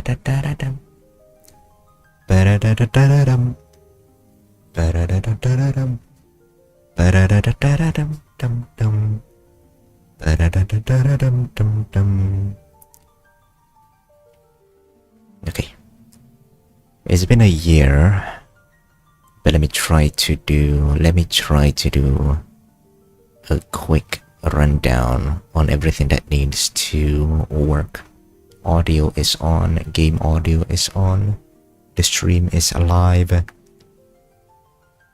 Ba-da-da-da-da-dum. Ba-da-da-da-da-dum. Ba-da-da-da-da-dum. Ba-da-da-da-da-dum. Dum-dum. Ba-da-da-da-da-dum. Dum-dum. Okay. It's been a year, but let me try to do a quick rundown on everything that needs to work. Audio is on, game audio is on, the stream is alive.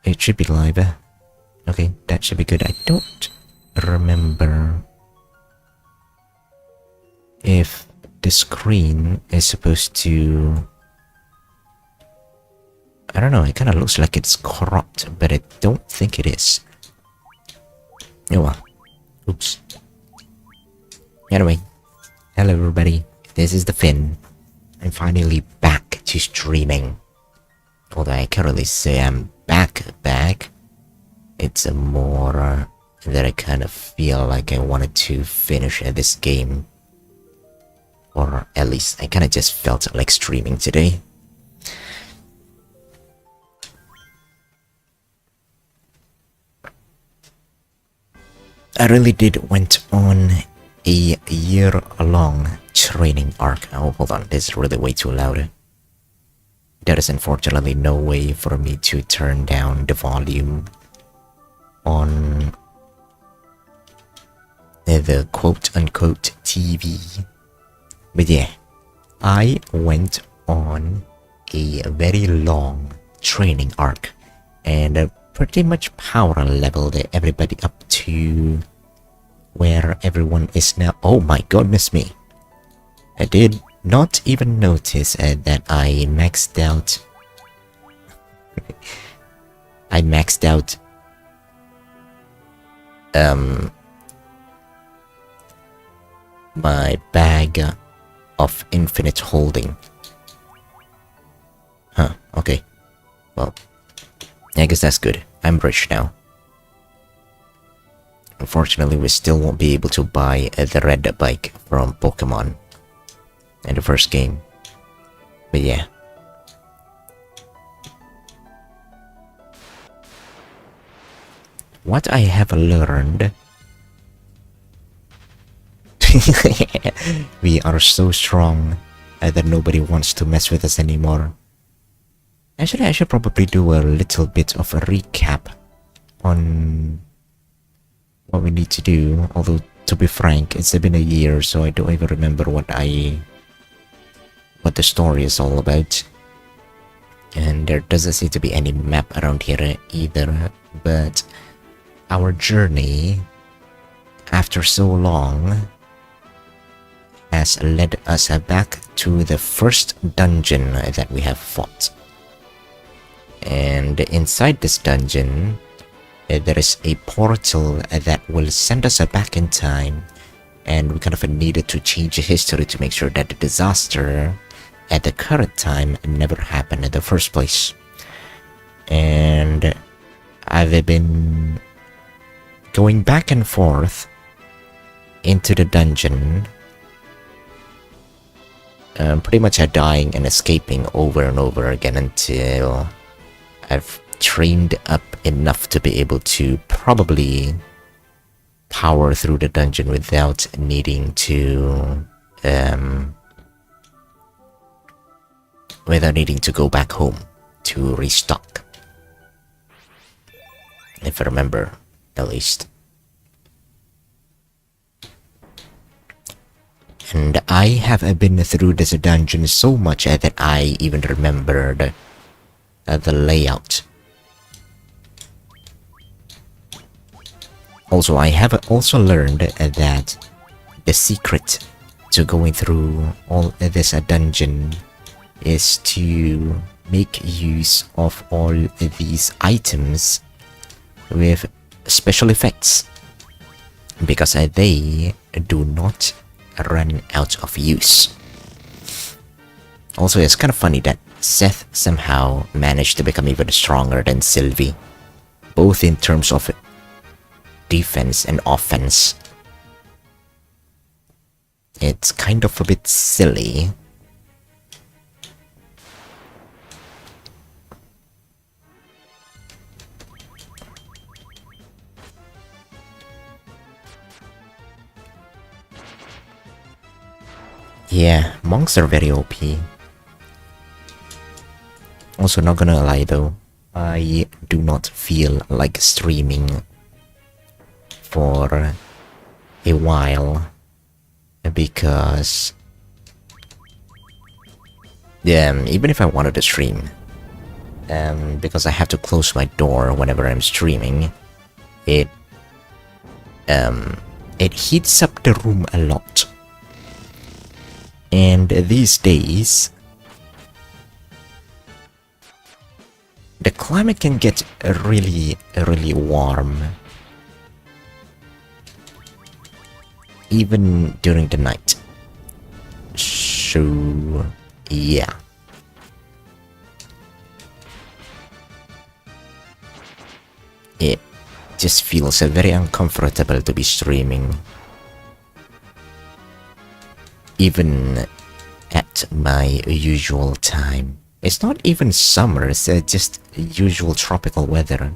It should be live. Okay, that should be good. I don't remember if the screen is supposed to... I don't know, it kind of looks like it's cropped, but I don't think it is. Oh well. Oops. Anyway, hello everybody, this is the Finn. I'm finally back to streaming. Although I can't really say I'm back. It's a more that I kind of feel like I wanted to finish this game. Or at least I kind of just felt like streaming today. I really did went on a year-long training arc. Oh, hold on, this is really way too loud. There is unfortunately no way for me to turn down the volume on the quote-unquote TV. But yeah, I went on a very long training arc and pretty much power leveled everybody up to where everyone is now. Oh my goodness me. I did not even notice that I maxed out my bag of infinite holding. Huh, okay. Well, I guess that's good. I'm rich now. Unfortunately, we still won't be able to buy the red bike from Pokemon in the first game. But yeah. What I have learned... we are so strong that nobody wants to mess with us anymore. Actually, I should probably do a little bit of a recap on what we need to do. Although, to be frank, it's been a year, so I don't even remember what the story is all about. And there doesn't seem to be any map around here either. But our journey, after so long, has led us back to the first dungeon that we have fought. And inside this dungeon, there is a portal that will send us back in time, and we kind of needed to change history to make sure that the disaster at the current time never happened in the first place. And I've been going back and forth into the dungeon, pretty much dying and escaping over and over again until I've trained up enough to be able to probably power through the dungeon without needing to go back home to restock, if I remember, at least. And I have been through this dungeon so much that I even remembered the layout. Also, I have also learned that the secret to going through all this dungeon is to make use of all these items with special effects, because they do not run out of use. Also, it's kind of funny that Seth somehow managed to become even stronger than Sylvie, both in terms of defense and offense. It's kind of a bit silly, Yeah, monks are very OP. Also, not gonna lie though, I do not feel like streaming for a while because even if I wanted to stream, because I have to close my door whenever I'm streaming, it heats up the room a lot. And these days, the climate can get really, really warm. Even during the night. So, yeah. It just feels very uncomfortable to be streaming. Even at my usual time. It's not even summer, it's just usual tropical weather.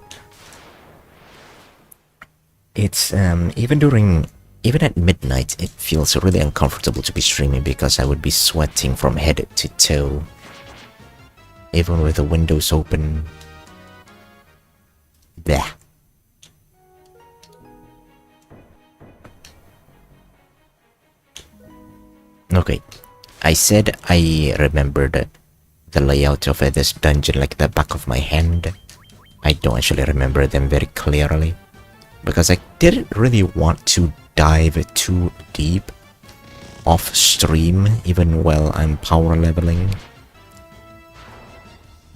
It's even at midnight, it feels really uncomfortable to be streaming because I would be sweating from head to toe. Even with the windows open. Bleh. Okay, I said I remembered the layout of this dungeon like the back of my hand. I don't actually remember them very clearly because I didn't really want to dive too deep off stream even while I'm power leveling,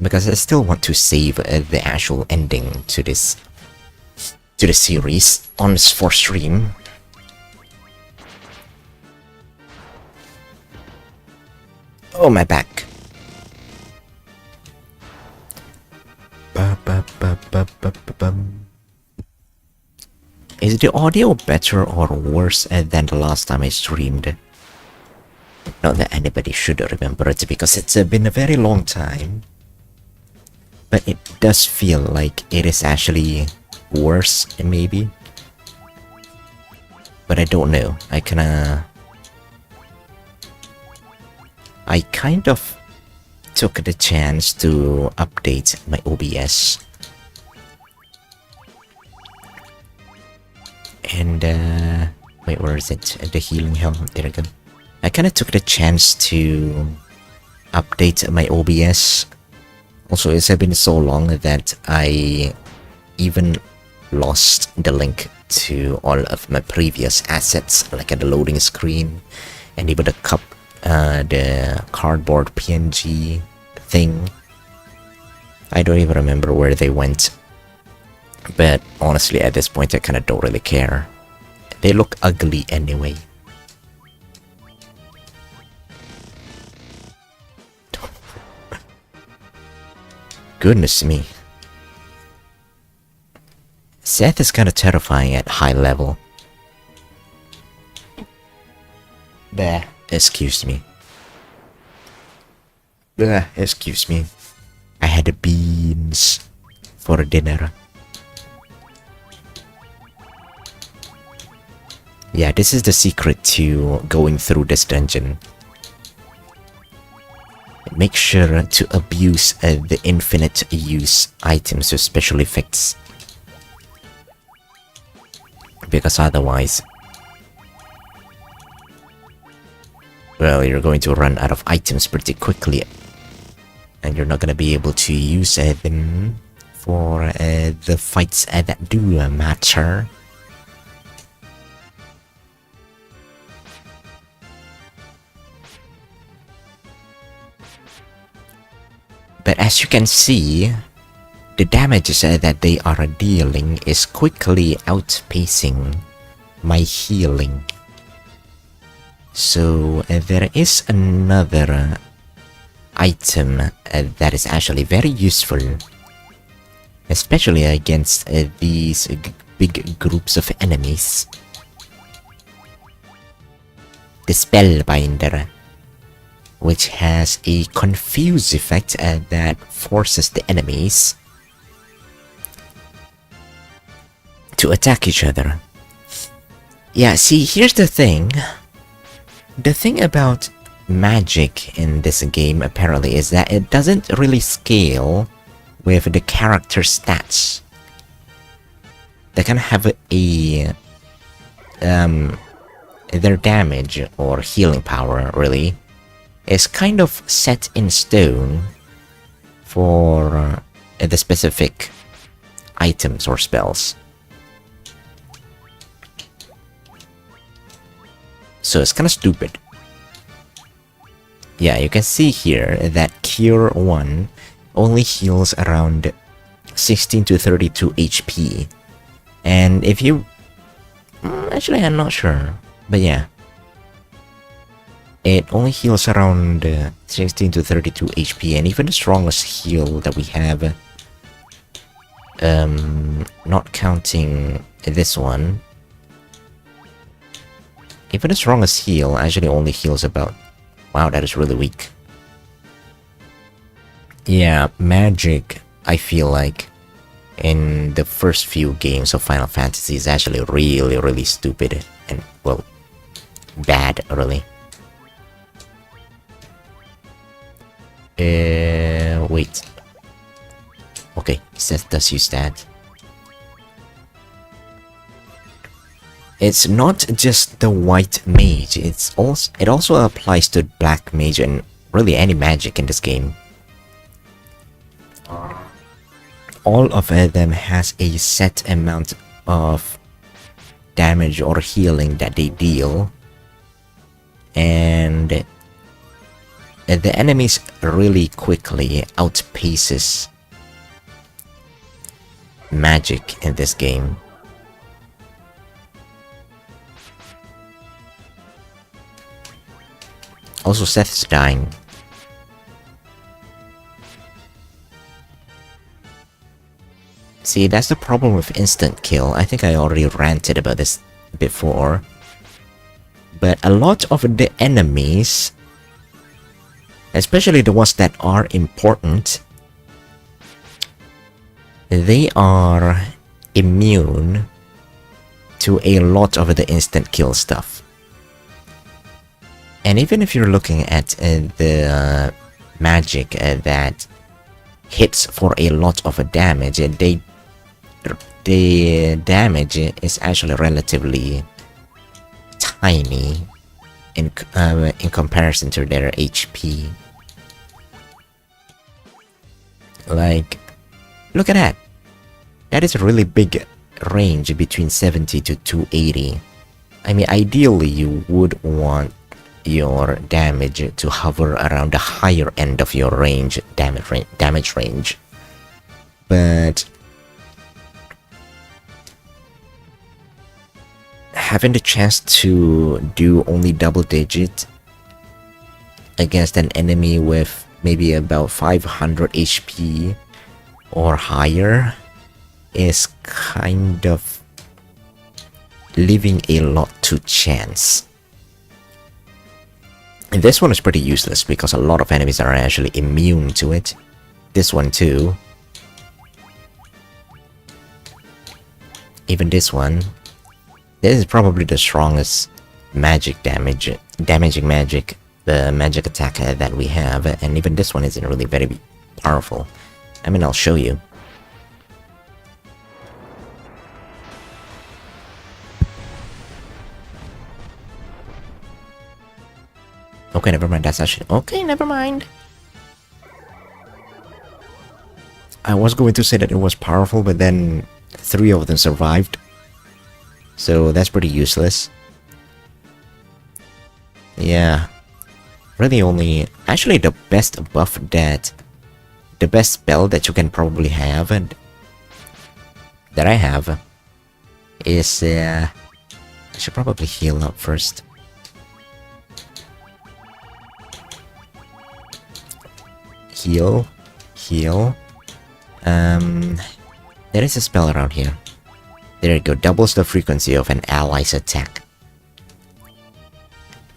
because I still want to save the actual ending to the series on for stream. Oh, my back. Is the audio better or worse than the last time I streamed? Not that anybody should remember it because it's been a very long time. But it does feel like it is actually worse, maybe. But I don't know. I kind of took the chance to update my OBS. And, wait, where is it? The healing helm. There we go. I kind of took the chance to update my OBS. Also, it's been so long that I even lost the link to all of my previous assets, like at the loading screen, and even the cup, the cardboard PNG thing. I don't even remember where they went. But honestly, at this point, I kind of don't really care. They look ugly anyway. Goodness me. Seth is kind of terrifying at high level. Bleh. Excuse me. Bleh. Excuse me. I had beans for dinner. Yeah, this is the secret to going through this dungeon. Make sure to abuse the infinite use items with special effects. Because otherwise, well, you're going to run out of items pretty quickly. And you're not going to be able to use them for the fights that do matter. But as you can see, the damages that they are dealing is quickly outpacing my healing. So there is another item that is actually very useful, especially against these big groups of enemies. The Spellbinder, which has a confuse effect that forces the enemies to attack each other. Yeah, see, here's the thing. The thing about magic in this game apparently is that it doesn't really scale with the character stats. They can have a their damage or healing power really is kind of set in stone for the specific items or spells. So it's kind of stupid. Yeah, you can see here that Cure 1 only heals around 16 to 32 HP. And if you... actually, I'm not sure. But yeah. It only heals around 16 to 32 HP. And even the strongest heal that we have... not counting this one... even the strongest heal actually only heals about... wow, that is really weak. Yeah, magic, I feel like, in the first few games of Final Fantasy is actually really stupid and, well, bad, really. Wait. Okay, Seth does use that. It's not just the white mage, it also applies to black mage and really any magic in this game. All of them has a set amount of damage or healing that they deal, and the enemies really quickly outpaces magic in this game. Also, Seth's dying. See, that's the problem with instant kill. I think I already ranted about this before. But a lot of the enemies, especially the ones that are important, they are immune to a lot of the instant kill stuff. And even if you're looking at the magic that hits for a lot of damage, the damage is actually relatively tiny in comparison to their HP. Like, look at that. That is a really big range between 70 to 280. I mean, ideally you would want your damage to hover around the higher end of your damage range, but having the chance to do only double digit against an enemy with maybe about 500 HP or higher is kind of leaving a lot to chance. And this one is pretty useless because a lot of enemies are actually immune to it. This one too. Even this one. This is probably the strongest magic damaging magic, the magic attack that we have. And even this one isn't really very powerful. I mean, I'll show you. Okay, never mind, that's actually... okay, never mind. I was going to say that it was powerful, but then 3 of them survived. So that's pretty useless. Yeah. Really only... actually the best buff that... the best spell that you can probably have, and that I have, is... I should probably heal up first. Heal. There is a spell around here. There you go, doubles the frequency of an ally's attack.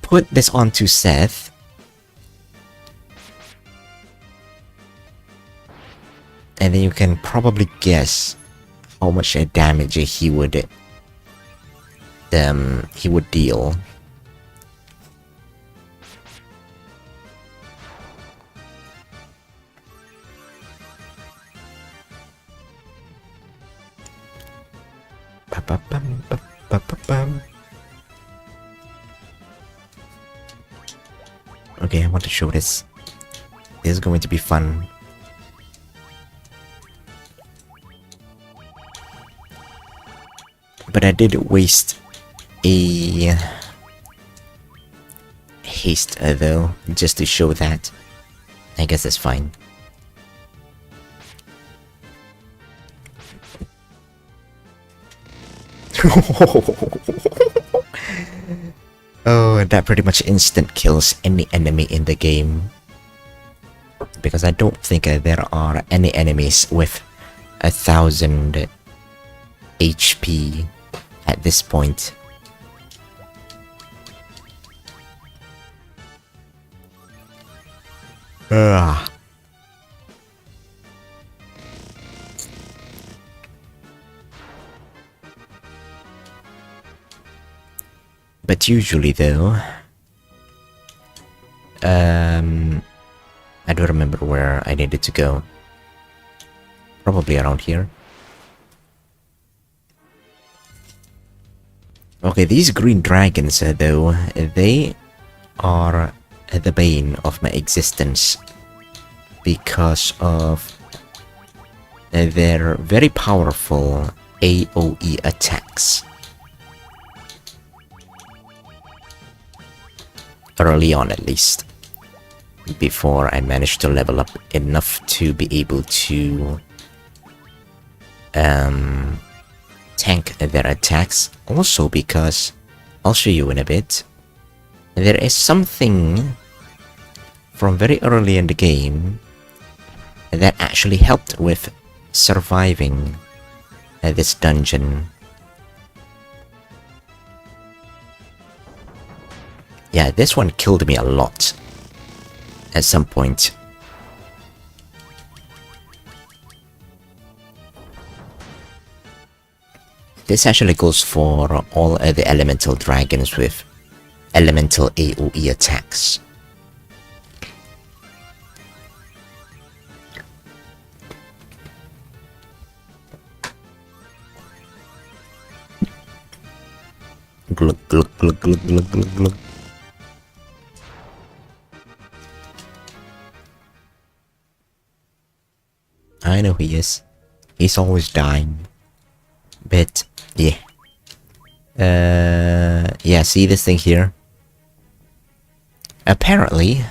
Put this onto Seth. And then you can probably guess how much damage he would deal. Okay, I want to show this. This is going to be fun. But I did waste a haste though, just to show that. I guess that's fine. Oh, that pretty much instant kills any enemy in the game. Because I don't think there are any enemies with 1000 HP at this point. Ugh. But usually though, I don't remember where I needed to go. Probably around here. Okay, these green dragons though, they are the bane of my existence because of their very powerful AoE attacks. Early on at least, before I managed to level up enough to be able to tank their attacks. Also because, I'll show you in a bit, there is something from very early in the game that actually helped with surviving this dungeon. Yeah, this one killed me a lot at some point. This actually goes for all the elemental dragons with elemental AoE attacks. Glug glug glug glug glug glug glug. I know he is. He's always dying. But yeah. Yeah, see this thing here? Apparently,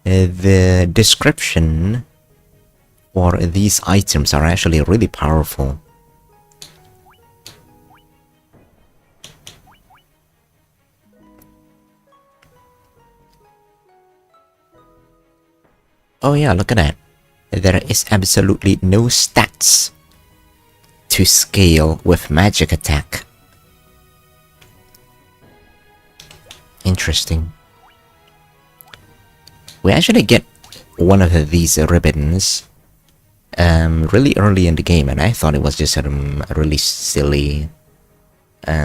the description for these items are actually really powerful. Oh yeah, look at that. There is absolutely no stats to scale with magic attack. Interesting. We actually get one of these ribbons really early in the game, and I thought it was just a really silly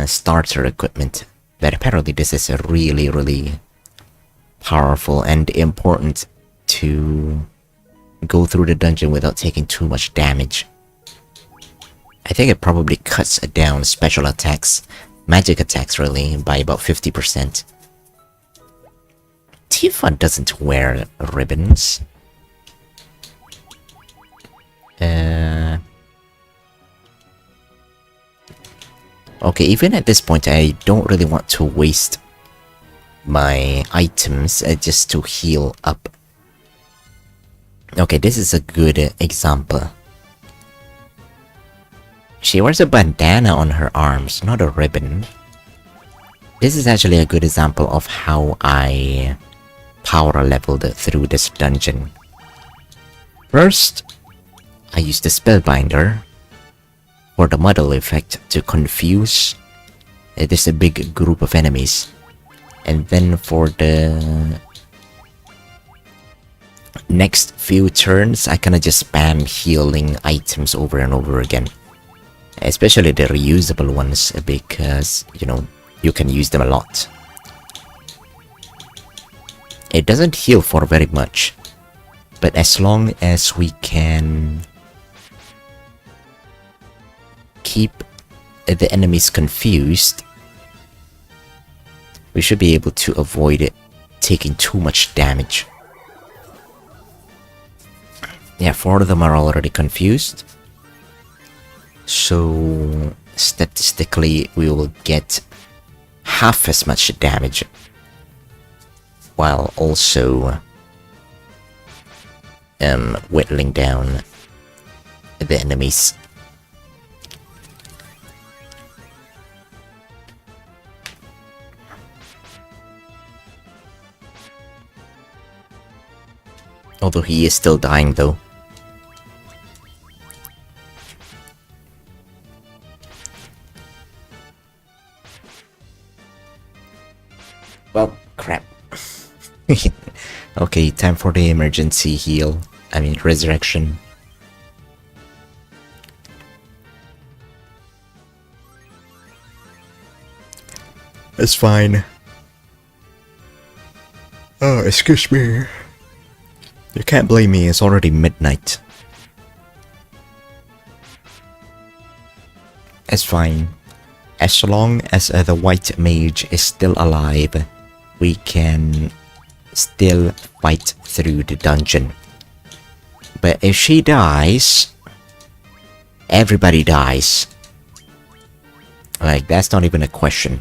starter equipment. But apparently this is a really powerful and important to go through the dungeon without taking too much damage. I think it probably cuts down special attacks, magic attacks really, by about 50%. Tifa doesn't wear ribbons. Okay, even at this point I don't really want to waste my items just to heal up. Okay, this is a good example. She wears a bandana on her arms, not a ribbon. This is actually a good example of how I power leveled through this dungeon. First, I used the Spellbinder for the muddle effect to confuse this a big group of enemies. And then for the next few turns, I kinda just spam healing items over and over again. Especially the reusable ones, because, you know, you can use them a lot. It doesn't heal for very much, but as long as we can keep the enemy's confused, we should be able to avoid it taking too much damage. Yeah, 4 of them are already confused. So statistically, we will get half as much damage, while also whittling down the enemies. Although he is still dying though. Well, crap. Okay, time for the emergency heal. I mean, resurrection. It's fine. Oh, excuse me. You can't blame me, it's already midnight. It's fine. As long as the white mage is still alive, we can still fight through the dungeon. But if she dies, everybody dies. Like, that's not even a question.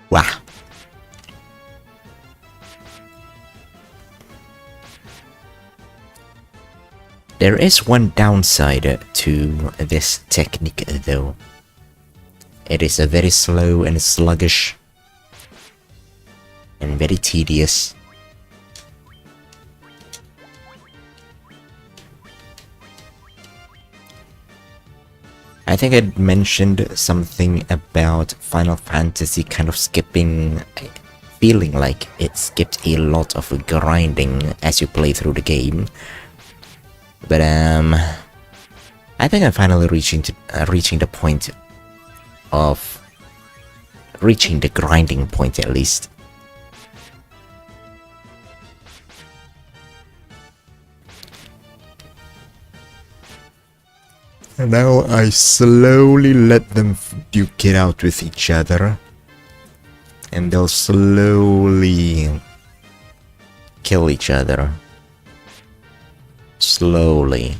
Wow. There is one downside to this technique though. It is a very slow and sluggish and very tedious. I think I mentioned something about Final Fantasy kind of skipping, feeling like it skipped a lot of grinding as you play through the game. But I think I'm finally reaching the point of reaching the grinding point at least. And now I slowly let them duke it out with each other. And they'll slowly kill each other. Slowly.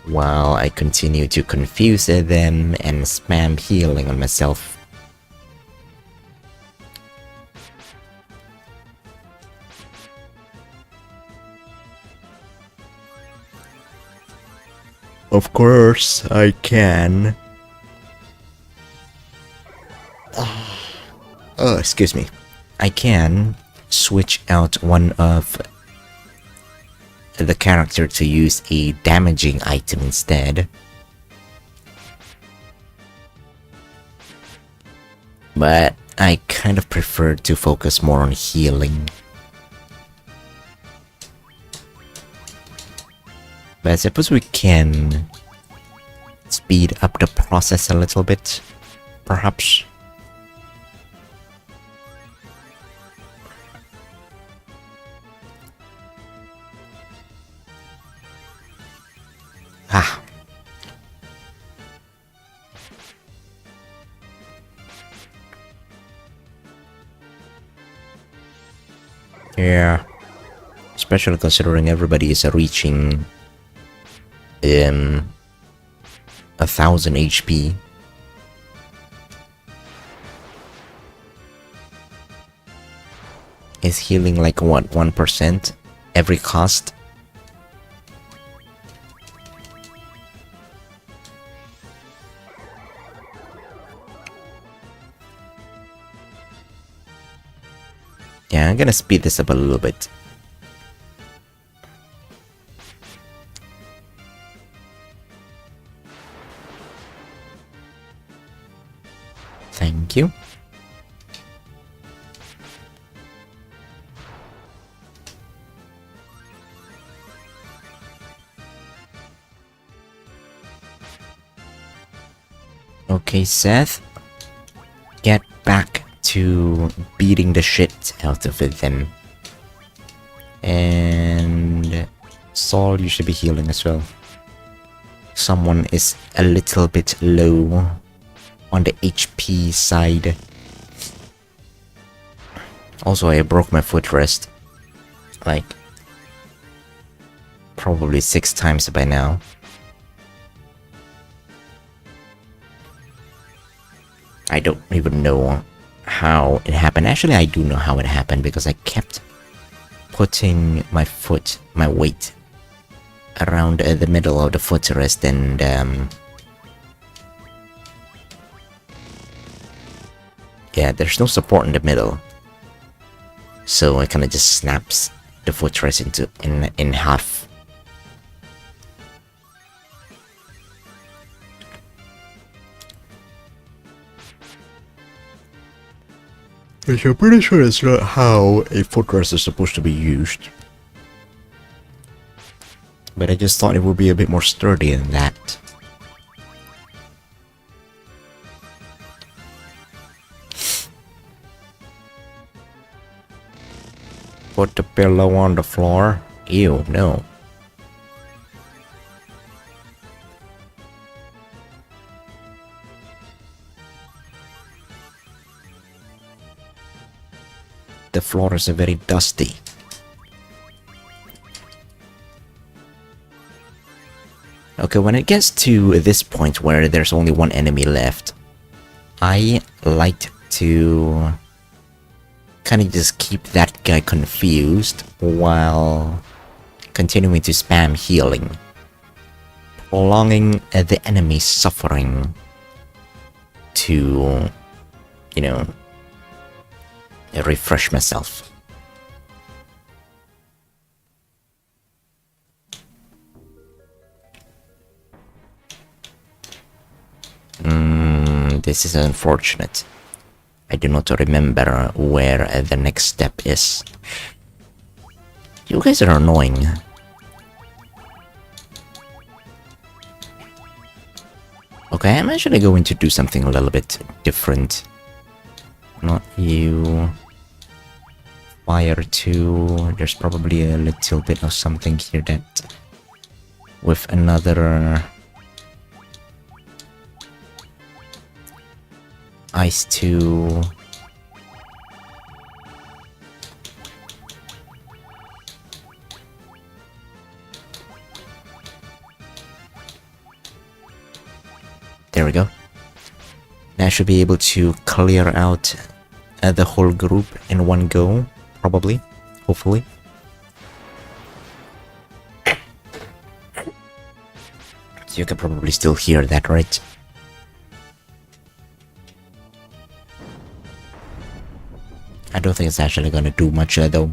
While I continue to confuse them and spam healing on myself. Of course, I can. Oh, excuse me. I can switch out one of the character to use a damaging item instead. But I kind of prefer to focus more on healing. But I suppose we can speed up the process a little bit, perhaps. Ah. Yeah. Especially considering everybody is reaching 1000 HP. Is healing like what, 1% every cost? Yeah, I'm gonna speed this up a little bit. Thank you. Okay, Seth. Get back to beating the shit out of them. And Saul, you should be healing as well. Someone is a little bit low on the HP side. Also, I broke my footrest. Like, probably 6 times by now. I don't even know how it happened. Actually, I do know how it happened because I kept putting my weight around the middle of the footrest, and yeah, there's no support in the middle, so it kind of just snaps the footrest in half. Which I'm pretty sure it's not how a footrest is supposed to be used. But I just thought it would be a bit more sturdy than that. Put the pillow on the floor? Ew, no. The floor is very dusty. Okay, when it gets to this point where there's only one enemy left, I like to kind of just keep that guy confused while continuing to spam healing, prolonging the enemy's suffering to, you know, refresh myself. This is unfortunate. I do not remember where the next step is. You guys are annoying. Okay, I'm actually going to do something a little bit different. Not you. Fire 2. There's probably a little bit of something here that... with another... Ice 2. There we go. Now I should be able to clear out the whole group in one go, probably, hopefully. You can probably still hear that, right? I don't think it's actually gonna do much though.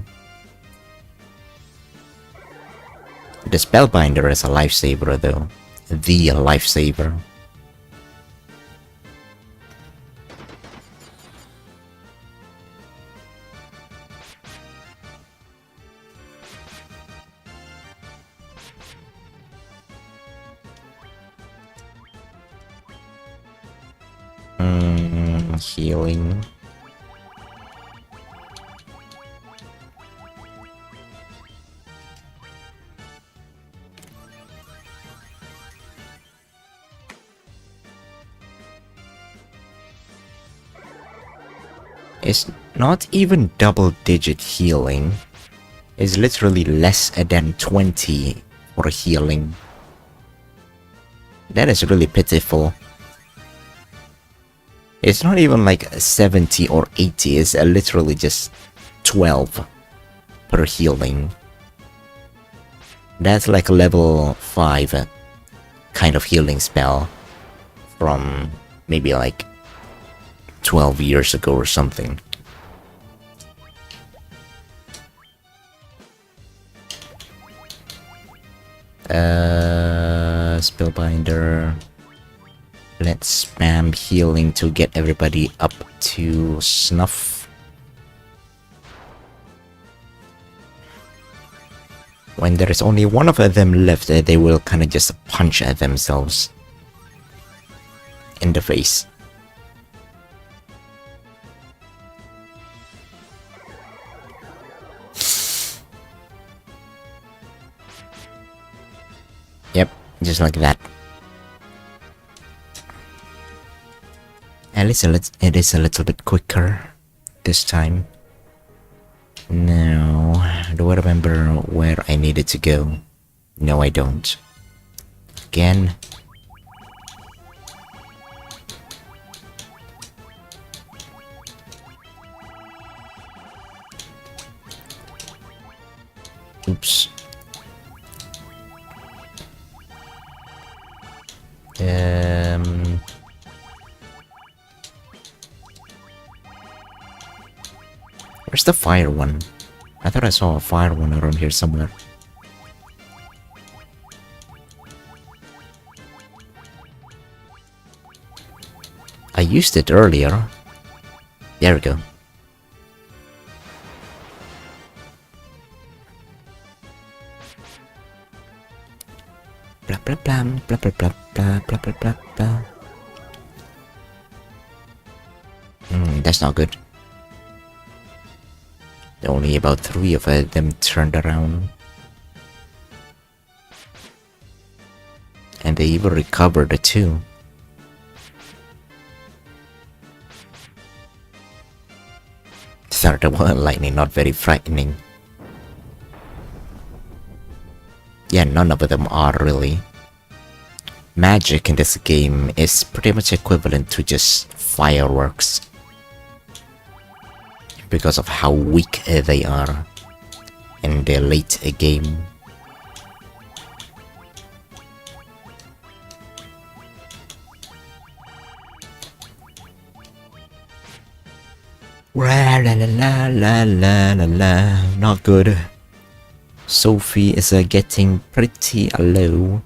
The Spellbinder is a lifesaver though. The lifesaver. Healing. It's not even double-digit healing. It's literally less than 20 for healing. That is really pitiful. It's not even like 70 or 80, it's literally just 12 per healing. That's like a level 5 kind of healing spell from maybe like 12 years ago or something. Spellbinder. Let's spam healing to get everybody up to snuff. When there is only one of them left, they will kind of just punch at themselves. And interface. Yep, just like that. At least it is a little bit quicker this time. Now, do I remember where I needed to go? No, I don't. Again. Oops. Where's the fire one? I thought I saw a fire one around here somewhere. I used it earlier. There we go. Blah blah blah blah blah blah blah blah blah blah blah. That's not good. Only about 3 of them turned around. And they even recovered the 2. Thunderbolt and lightning, not very frightening. Yeah, none of them are really. Magic in this game is pretty much equivalent to just fireworks, because of how weak they are in the late game. La la la la la la la. Not good. Sophie is getting pretty low.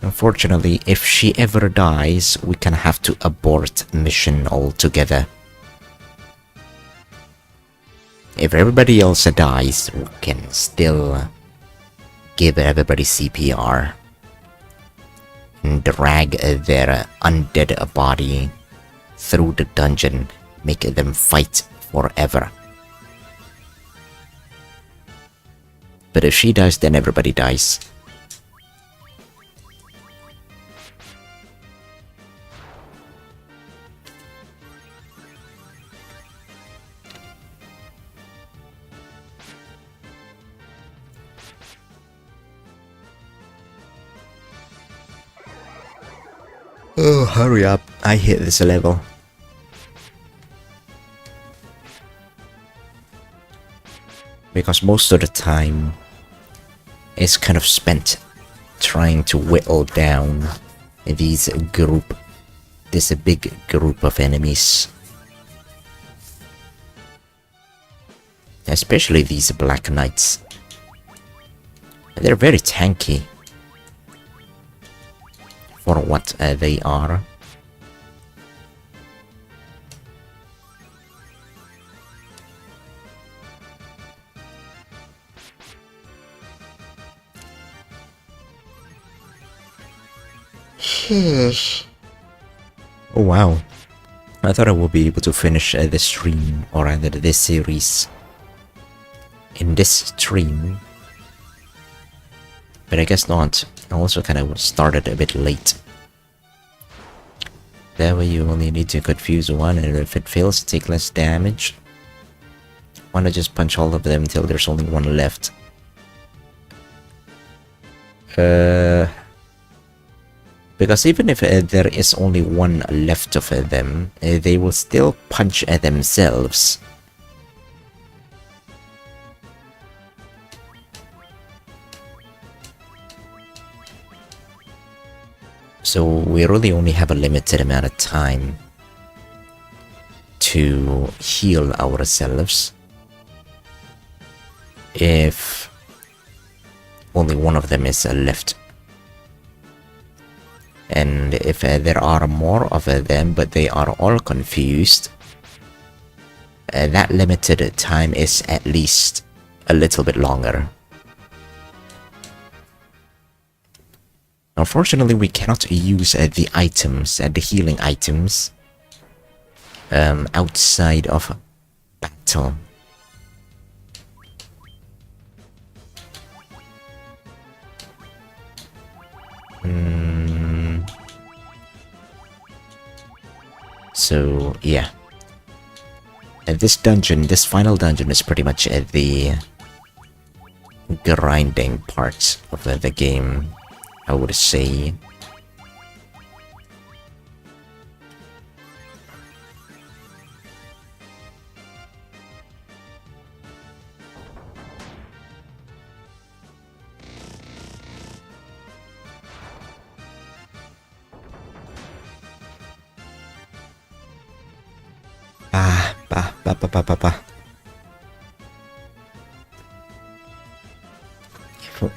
Unfortunately, if she ever dies, we can have to abort mission altogether. If everybody else dies, we can still give everybody CPR and drag their undead body through the dungeon, make them fight forever. But if she dies, then everybody dies. Oh, hurry up. I hate this level. Because most of the time, it's kind of spent trying to whittle down this big group of enemies. Especially these Black Knights. They're very tanky for what they are. Oh wow, I thought I would be able to finish this stream, or rather this series, in this stream, but I guess not. I also kind of started a bit late. That way you only need to confuse one, and if it fails, take less damage. Why not just punch all of them until there's only one left? Because even if there is only one left of them, they will still punch at themselves. So we really only have a limited amount of time to heal ourselves if only one of them is left. And if there are more of them, but they are all confused, that limited time is at least a little bit longer. Unfortunately, we cannot use the items, the healing items, outside of battle. So, yeah. This dungeon, this final dungeon is pretty much the grinding part of the game, I would say.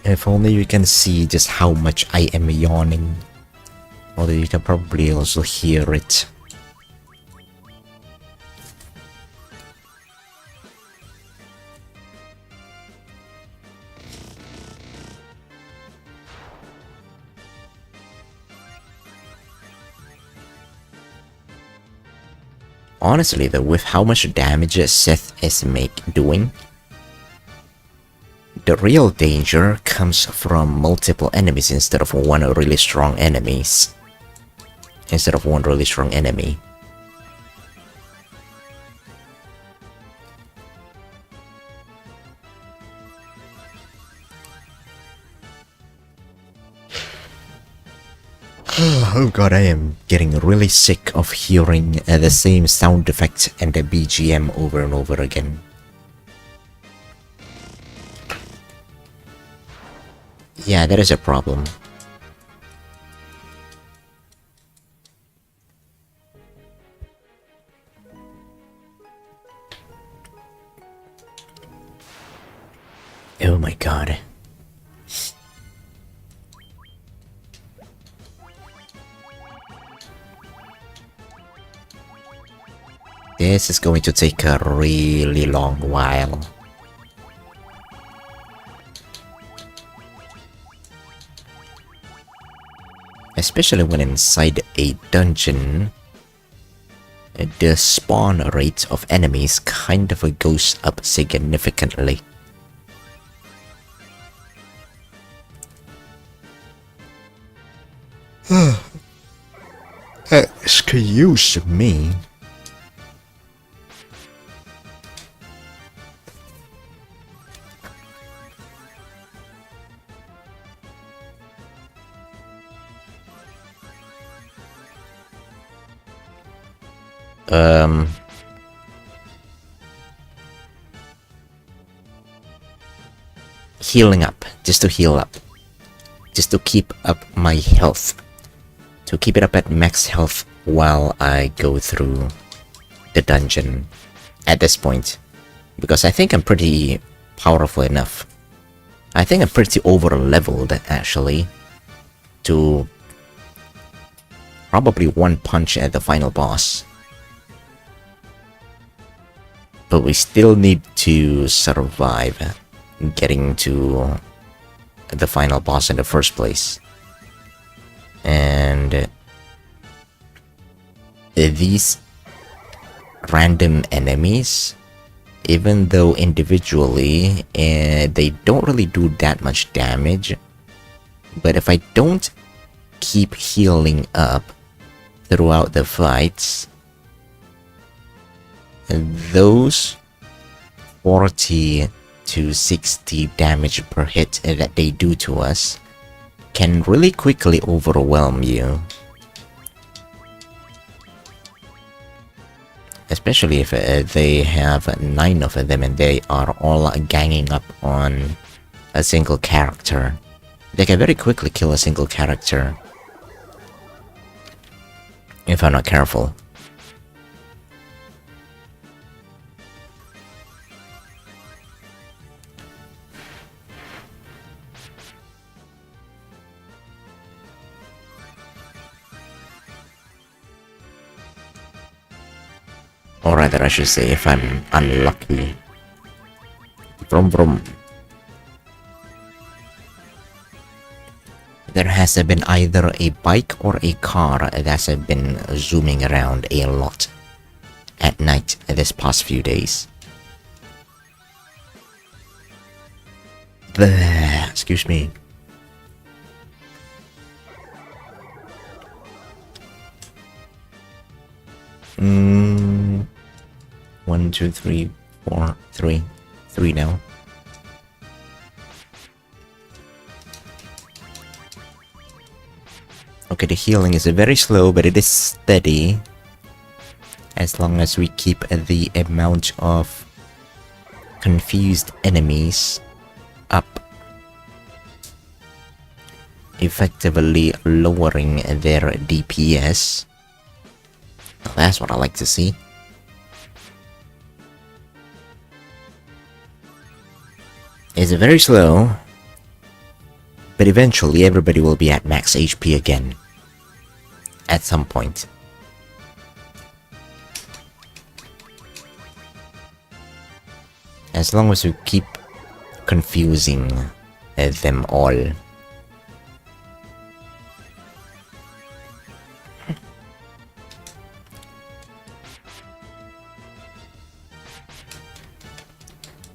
If only you can see just how much I am yawning. Although you can probably also hear it. Honestly though, with how much damage Seth is doing, the real danger comes from multiple enemies instead of one really strong enemy. Oh god, I am getting really sick of hearing the same sound effect and the BGM over and over again. Yeah, that is a problem. Oh my god. This is going to take a really long while. Especially when inside a dungeon, the spawn rate of enemies kind of goes up significantly. Excuse me. Healing up, just to heal up. Just to keep up my health. To keep it up at max health while I go through the dungeon at this point. Because I think I'm pretty powerful enough. I think I'm pretty over-leveled, actually, to probably one punch at the final boss. But we still need to survive getting to the final boss in the first place. And these random enemies, even though individually they don't really do that much damage, but if I don't keep healing up throughout the fights, those 40 to 60 damage per hit that they do to us can really quickly overwhelm you. Especially if they have 9 of them and they are all ganging up on a single character. They can very quickly kill a single character if I'm not careful. Or rather, I should say, if I'm unlucky. Vroom vroom. there has been either a bike or a car that's been zooming around a lot at night this past few days. Excuse me. One, two, three, four, three. Three now. Okay, the healing is very slow, but it is steady. As long as we keep the amount of confused enemies up, effectively lowering their DPS. That's what I like to see. It's very slow, but eventually everybody will be at max HP again. At some point. As long as we keep confusing them all.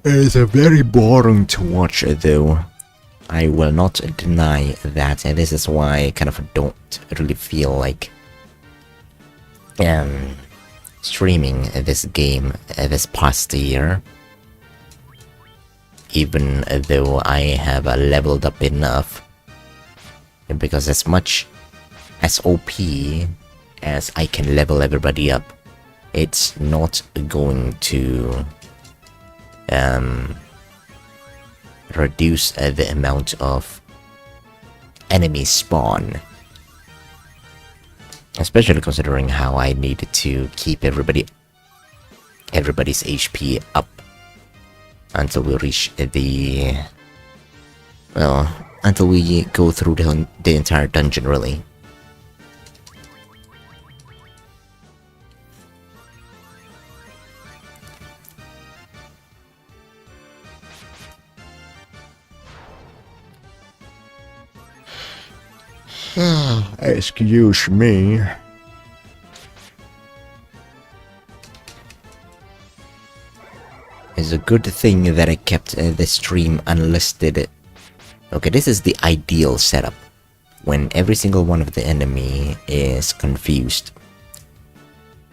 It's very boring to watch though. I will not deny that, and this is why I kind of don't really feel like streaming this game this past year. Even though I have leveled up enough, because as much as OP as I can level everybody up, it's not going to reduce the amount of enemy spawn, especially considering how I need to keep everybody's HP up until we reach the, well, until we go through the entire dungeon, really. Excuse me. It's a good thing that I kept the stream unlisted. Okay, this is the ideal setup. When every single one of the enemy is confused.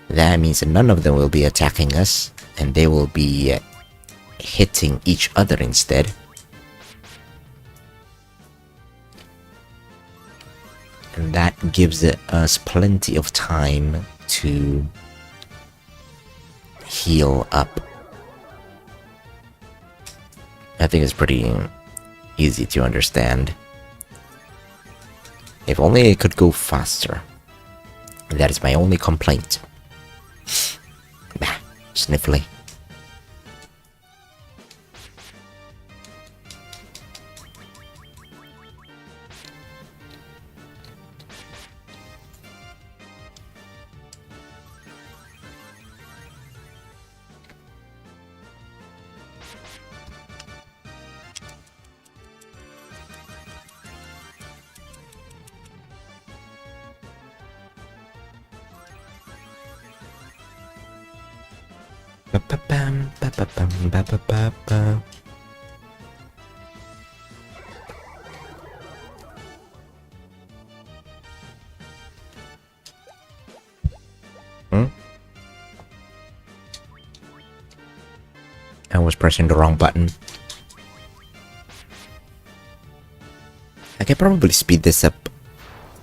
That means that none of them will be attacking us, and they will be hitting each other instead. And that gives us plenty of time to heal up. I think it's pretty easy to understand. If only it could go faster. That is my only complaint. Bah, sniffly. I was pressing the wrong button. I can probably speed this up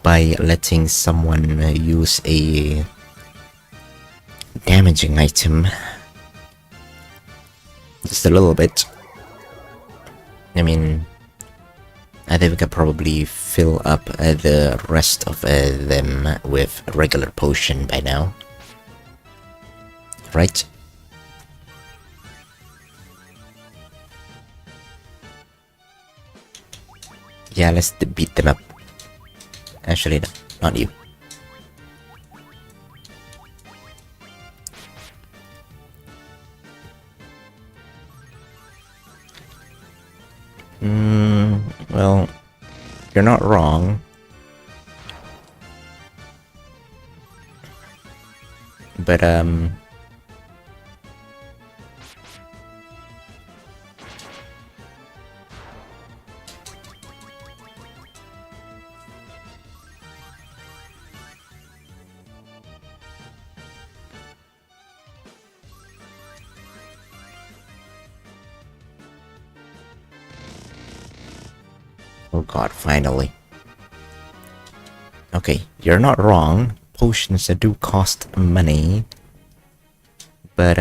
by letting someone use a damaging item. Just a little bit. I mean, I think we could probably fill up the rest of them with a regular potion by now. Right? Yeah, let's beat them up. Actually, no, not you. Well, You're not wrong. But, oh god, finally. Okay, you're not wrong. Potions that do cost money. But,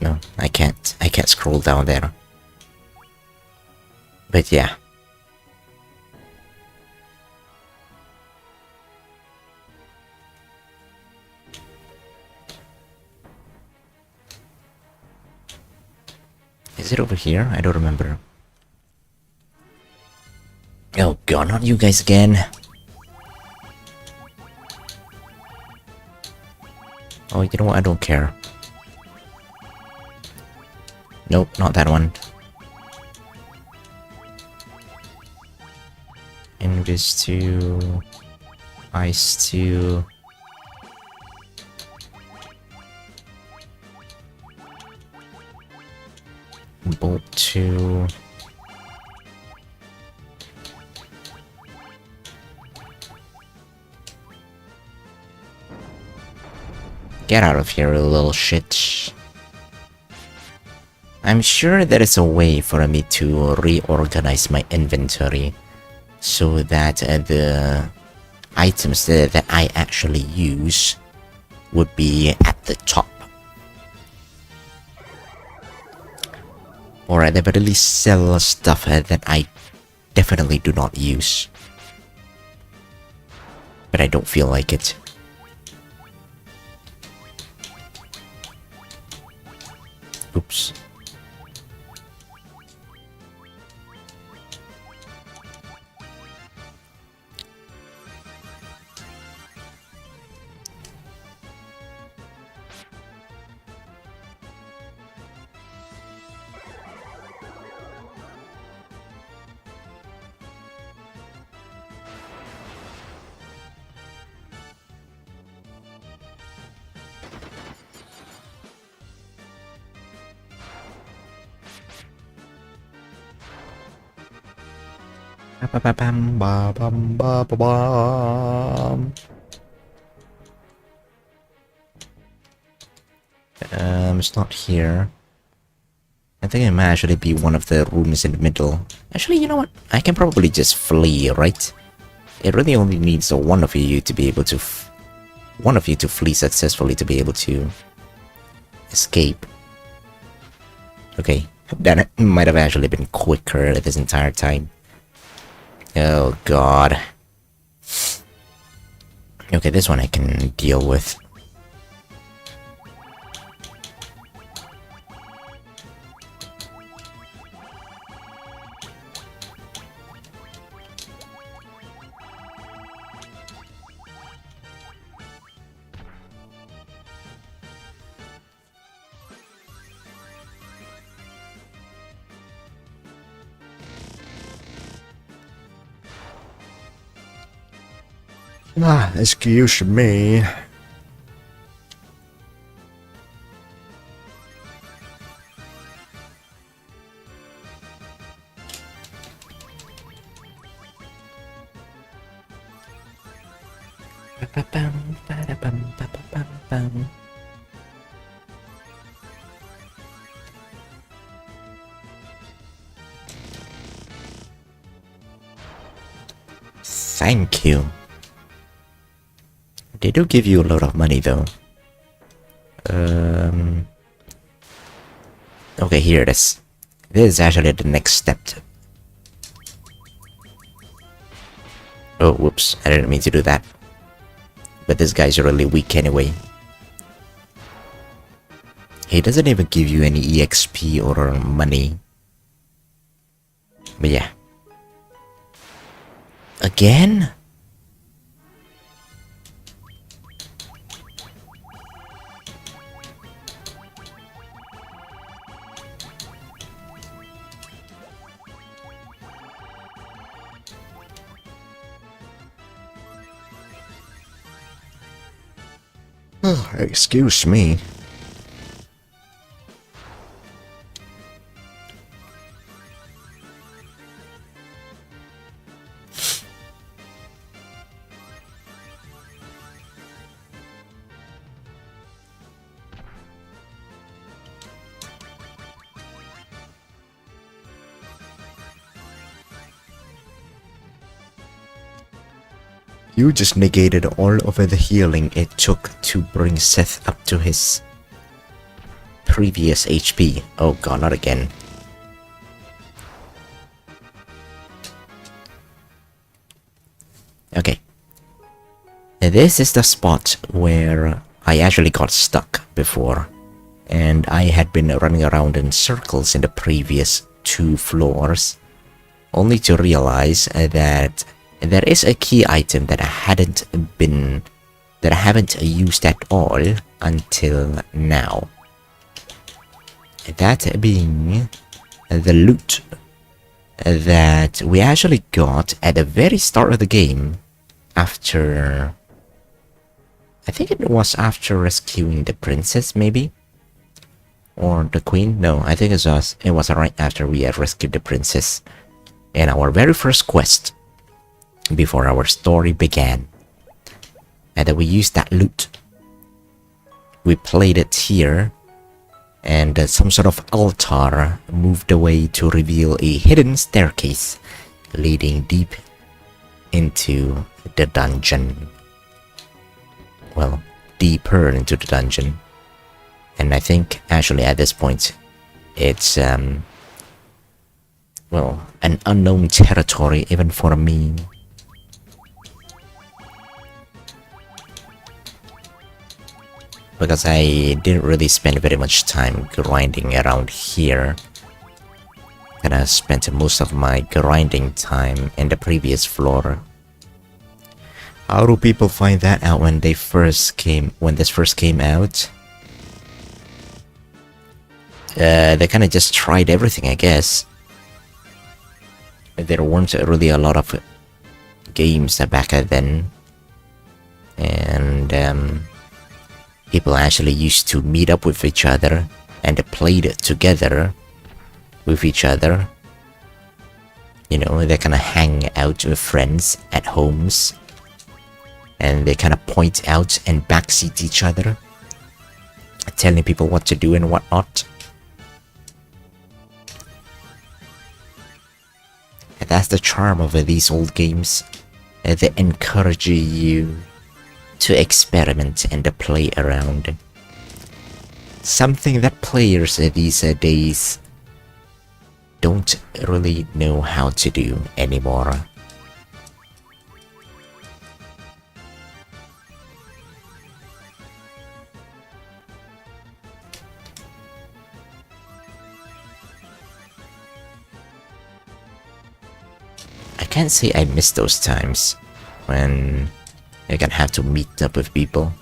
no, I can't. I can't scroll down there. But yeah. Is it over here? I don't remember. Oh god, not you guys again. Oh, you know what? I don't care. Nope, not that one. Invis 2... Ice 2... Bolt 2... Get out of here, you little shit. I'm sure there is a way for me to reorganize my inventory so that the items that I actually use would be at the top. Or at the very least sell stuff that I definitely do not use. But I don't feel like it. Oops. It's not here. I think it might actually be one of the rooms in the middle. Actually, you know what? I can probably just flee, right? It really only needs one of you to be able to... one of you to flee successfully to be able to... escape. Okay, that might have actually been quicker this entire time. Oh god. Okay, this one I can deal with. Excuse me. Thank you. They do give you a lot of money though. Okay, here it is. This is actually the next step. Oh, whoops. I didn't mean to do that. But this guy's really weak anyway. He doesn't even give you any EXP or money. But yeah. Again? Excuse me. You just negated all of the healing it took to bring Seth up to his previous HP. Oh god, not again. Okay. This is the spot where I actually got stuck before, and I had been running around in circles in the previous 2 floors, only to realize that there is a key item that I haven't used at all until now. That being the loot that we actually got at the very start of the game after... I think it was after rescuing the princess, maybe? Or the queen? No, I think it was right after we had rescued the princess in our very first quest before our story began. And then we used that loot. We played it here, and some sort of altar moved away to reveal a hidden staircase leading deep into the dungeon. Well, deeper into the dungeon. And I think actually at this point it's well, an unknown territory even for me. Because I didn't really spend very much time grinding around here. And I spent most of my grinding time in the previous floor. How do people find that out when this first came out? They kinda just tried everything, I guess. There weren't really a lot of games back then. And people actually used to meet up with each other and played together with each other. You know, they kind of hang out with friends at homes, and they kind of point out and backseat each other, telling people what to do and what not. And that's the charm of these old games. They encourage you to experiment and play around. Something that players these days don't really know how to do anymore. I can't say I miss those times when I can have to meet up with people.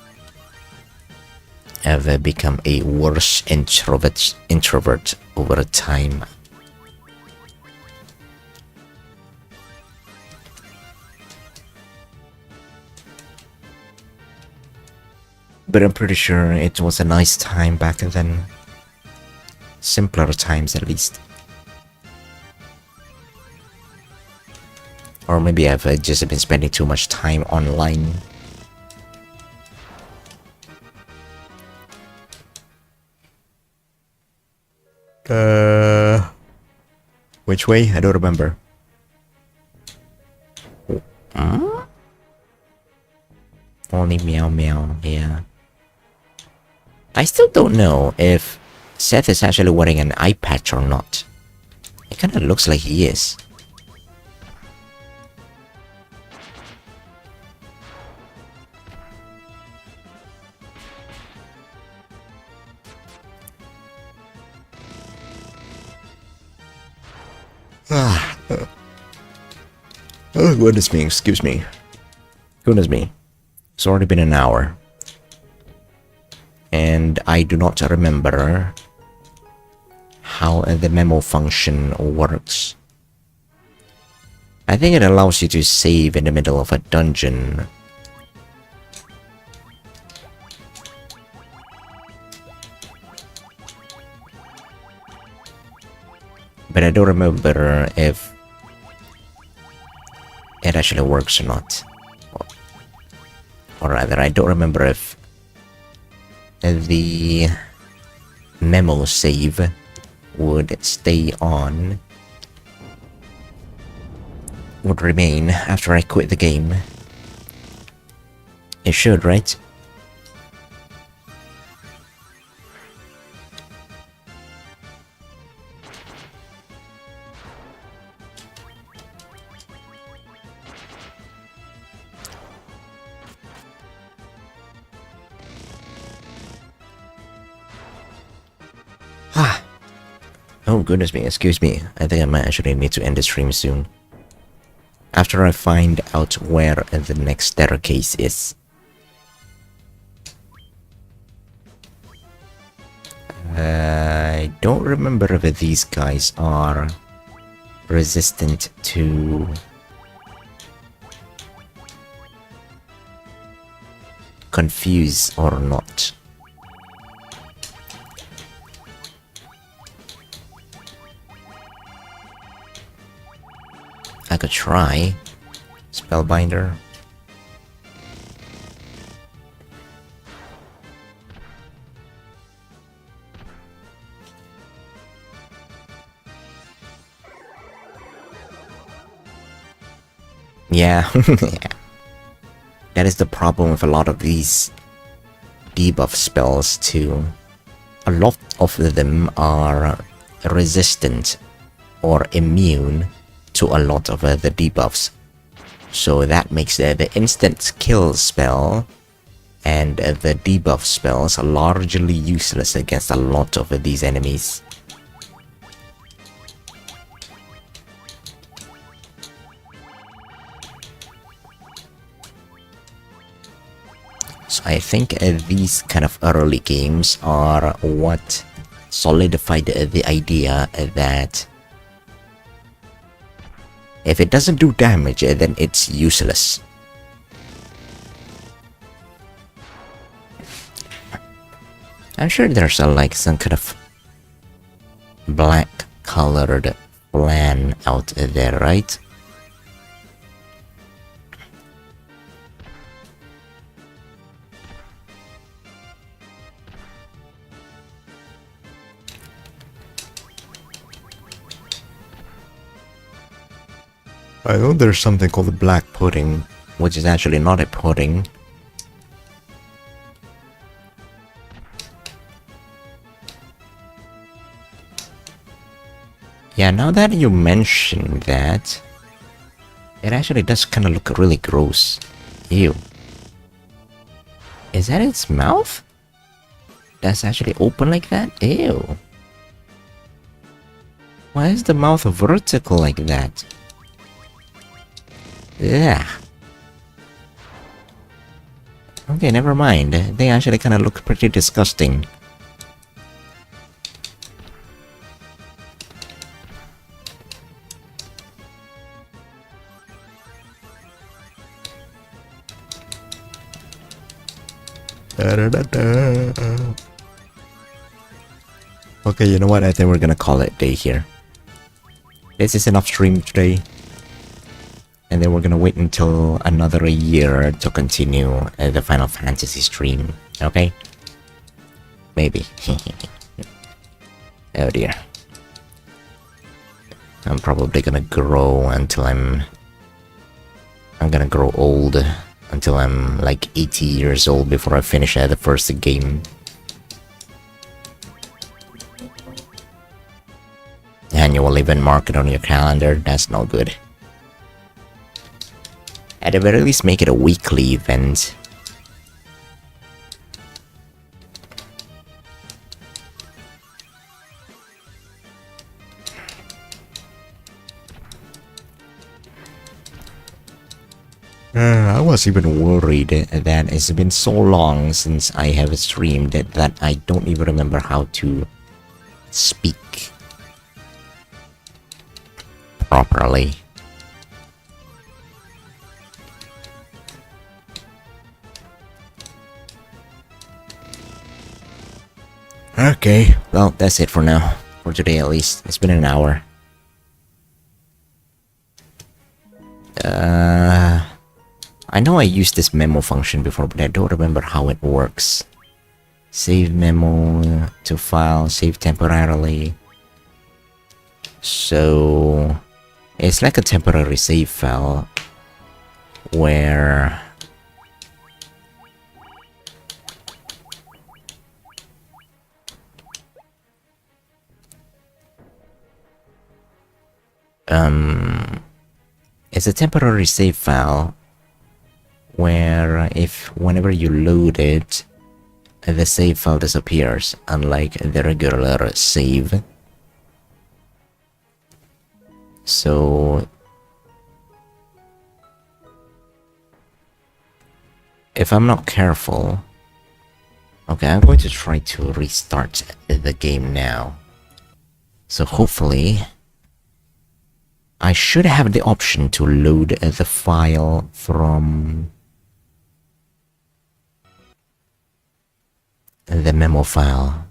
I've become a worse introvert over time. But I'm pretty sure it was a nice time back then. Simpler times at least. Or maybe I've just been spending too much time online. Which way? I don't remember. Huh? Only meow meow, yeah. I still don't know if Seth is actually wearing an eye patch or not. It kinda looks like he is. Oh, goodness me, excuse me. Goodness me. It's already been an hour. And I do not remember how the memo function works. I think it allows you to save in the middle of a dungeon. But I don't remember if it actually works or not. Or rather, I don't remember if the memo save would stay on, would remain after I quit the game. It should, right? Ah! Oh goodness me, excuse me. I think I might actually need to end the stream soon. After I find out where the next staircase is. I don't remember if these guys are resistant to confuse or not. I could try Spellbinder. Yeah. That is the problem with a lot of these debuff spells too. A lot of them are resistant or immune to a lot of the debuffs. So that makes the instant kill spell and the debuff spells largely useless against a lot of these enemies. So I think these kind of early games are what solidified the idea that if it doesn't do damage, then it's useless. I'm sure there's like some kind of black colored plan out there, right? I know there's something called the black pudding, which is actually not a pudding. Yeah, now that you mention that, it actually does kind of look really gross. Ew. Is that its mouth? That's actually open like that? Ew. Why is the mouth vertical like that? Yeah. Okay, never mind. They actually kind of look pretty disgusting. Okay, you know what? I think we're gonna call it a day here. This is enough stream today. And then we're gonna wait until another year to continue the Final Fantasy stream, okay? Maybe. Oh dear. I'm probably gonna grow until I'm gonna grow old until I'm like 80 years old before I finish the first game. Annual event mark it on your calendar, that's not good. At the very least, make it a weekly event. I was even worried that it's been so long since I have streamed that I don't even remember how to speak properly. Okay, well, that's it for now. For today at least. It's been an hour. I know I used this memo function before, but I don't remember how it works. Save memo to file, save temporarily. So it's like a temporary save file where it's a temporary save file where if whenever you load it, the save file disappears, unlike the regular save. So if I'm not careful, okay, I'm going to try to restart the game now. So hopefully I should have the option to load the file from the memo file.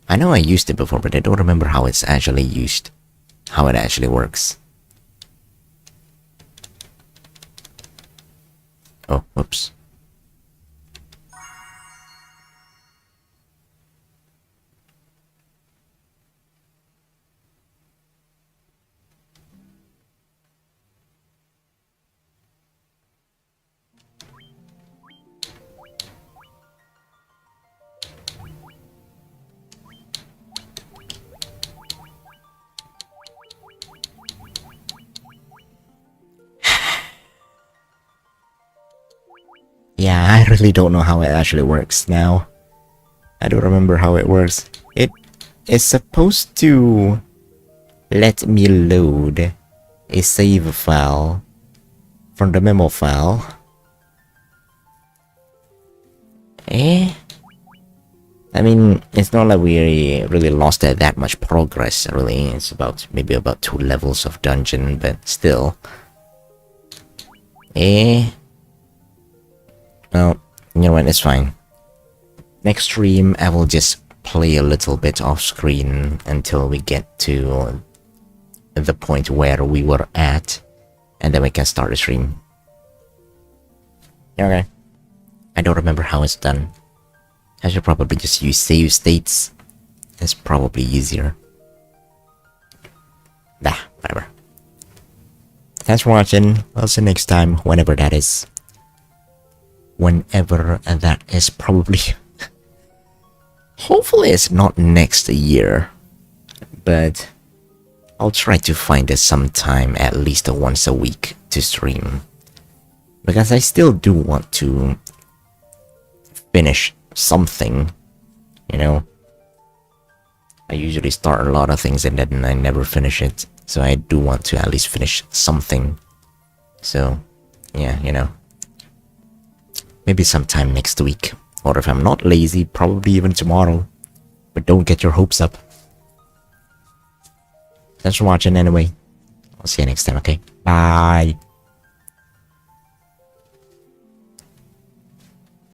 I know I used it before, but I don't remember how it's actually used, how it actually works. Oh, whoops. Yeah, I really don't know how it actually works now. I don't remember how it works. It is supposed to let me load a save file from the memo file. I mean, it's not like we really lost that much progress, really. It's about, maybe about 2 levels of dungeon, but still. Well, you know what, it's fine. Next stream, I will just play a little bit off screen until we get to the point where we were at, and then we can start the stream. Okay. I don't remember how it's done. I should probably just use save states. It's probably easier. Nah, whatever. Thanks for watching. I'll see you next time, whenever that is. Whenever that is, probably. Hopefully it's not next year, but I'll try to find it sometime, at least once a week, to stream. Because I still do want to finish something, you know. I usually start a lot of things and then I never finish it, so I do want to at least finish something. So, yeah, you know. Maybe sometime next week. Or if I'm not lazy, probably even tomorrow. But don't get your hopes up. Thanks for watching anyway. I'll see you next time, okay? Bye!